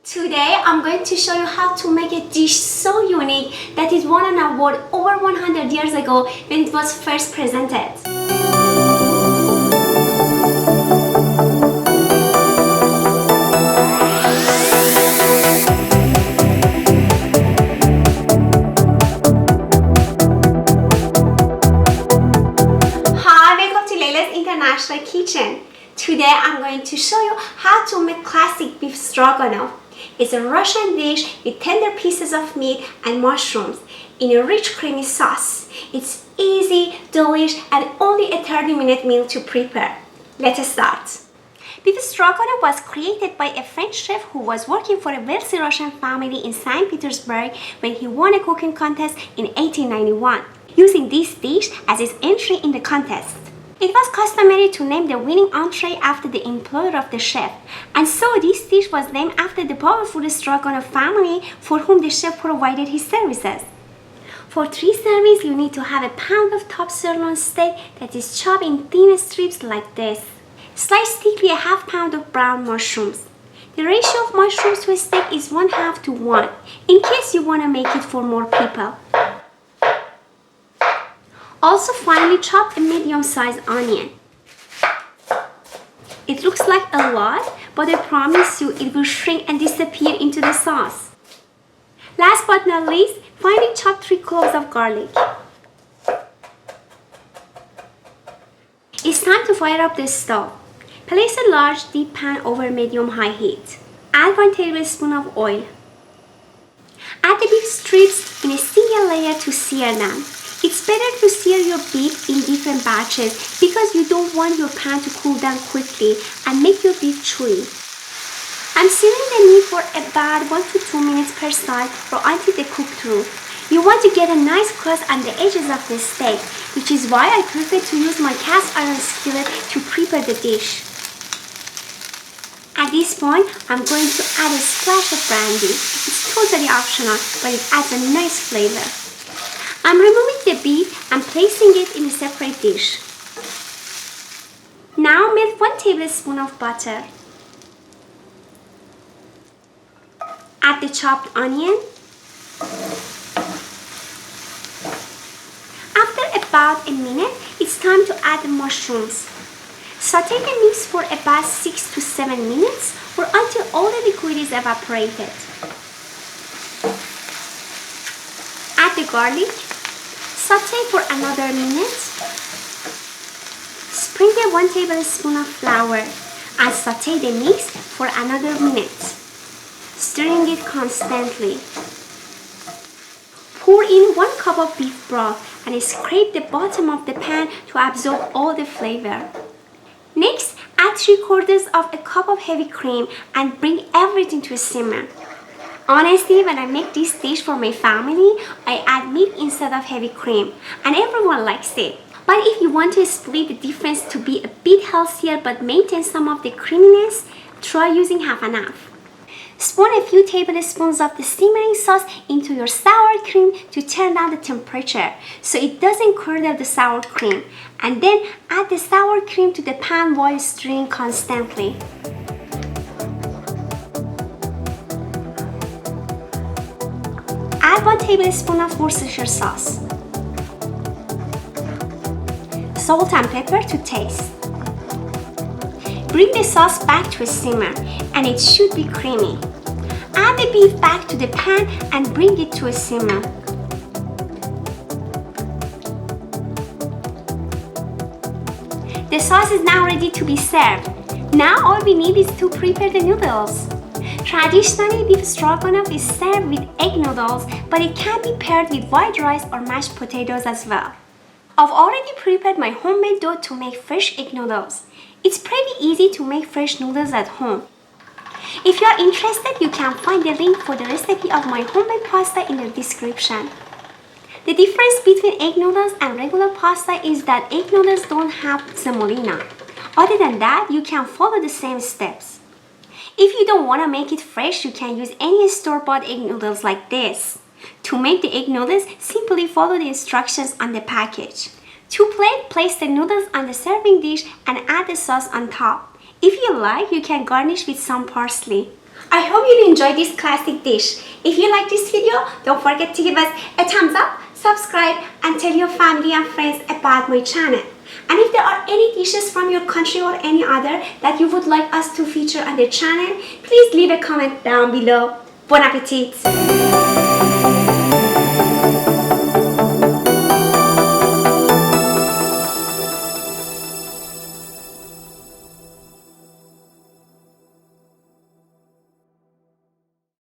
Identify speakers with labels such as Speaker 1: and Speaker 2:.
Speaker 1: Today I'm going to show you how to make a dish so unique that it won an award over 100 years ago when it was first presented. Hi, welcome to Layla's International Kitchen. Today I'm going to show you how to make classic beef stroganoff. It's a Russian dish with tender pieces of meat and mushrooms in a rich creamy sauce. It's easy, delicious, and only a 30-minute meal to prepare. Let us start. Beef stroganoff was created by a French chef who was working for a wealthy Russian family in St. Petersburg when he won a cooking contest in 1891, using this dish as his entry in the contest. It was customary to name the winning entree after the employer of the chef, and so this dish was named after the powerful Stroganov family for whom the chef provided his services. For 3 servings, you need to have a pound of top sirloin steak that is chopped in thin strips like this. Slice thickly a half pound of brown mushrooms. The ratio of mushrooms to a steak is 1/2 to 1, in case you want to make it for more people. Also finely chop a medium-sized onion. It looks like a lot, but I promise you it will shrink and disappear into the sauce. Last but not least, finely chop 3 cloves of garlic. It's time to fire up the stove. Place a large deep pan over medium-high heat. Add 1 tablespoon of oil. Add the beef strips in a single layer to sear them. It's better to sear your beef in different batches because you don't want your pan to cool down quickly and make your beef chewy. I'm searing the meat for about 1 to 2 minutes per side or until they cook through. You want to get a nice crust on the edges of the steak, which is why I prefer to use my cast iron skillet to prepare the dish. At this point, I'm going to add a splash of brandy. It's totally optional, but it adds a nice flavor. I'm removing the beef and placing it in a separate dish. Now melt 1 tablespoon of butter. Add the chopped onion. After about a minute, it's time to add the mushrooms. Saute the mix for about 6 to 7 minutes or until all the liquid is evaporated. Add the garlic. Saute for another minute. Sprinkle 1 tablespoon of flour and saute the mix for another minute, stirring it constantly. Pour in 1 cup of beef broth and scrape the bottom of the pan to absorb all the flavor. Next, add 3/4 of a cup of heavy cream and bring everything to a simmer. Honestly, when I make this dish for my family, I add milk instead of heavy cream, and everyone likes it. But if you want to split the difference to be a bit healthier but maintain some of the creaminess, try using 1/2. Spoon a few tablespoons of the simmering sauce into your sour cream to turn down the temperature so it doesn't curdle the sour cream, and then add the sour cream to the pan while stirring constantly. Add 1 tablespoon of Worcestershire sauce. Salt and pepper to taste. Bring the sauce back to a simmer and it should be creamy. Add the beef back to the pan and bring it to a simmer. The sauce is now ready to be served. Now all we need is to prepare the noodles. Traditionally, beef stroganoff is served with egg noodles, but it can be paired with white rice or mashed potatoes as well. I've already prepared my homemade dough to make fresh egg noodles. It's pretty easy to make fresh noodles at home. If you are interested, you can find the link for the recipe of my homemade pasta in the description. The difference between egg noodles and regular pasta is that egg noodles don't have semolina. Other than that, you can follow the same steps. If you don't want to make it fresh, you can use any store-bought egg noodles like this. To make the egg noodles, simply follow the instructions on the package. To plate, place the noodles on the serving dish and add the sauce on top. If you like, you can garnish with some parsley. I hope you enjoyed this classic dish. If you like this video, don't forget to give us a thumbs up, subscribe, and tell your family and friends about my channel. And if there are any dishes from your country or any other that you would like us to feature on the channel, please leave a comment down below. Bon appetit!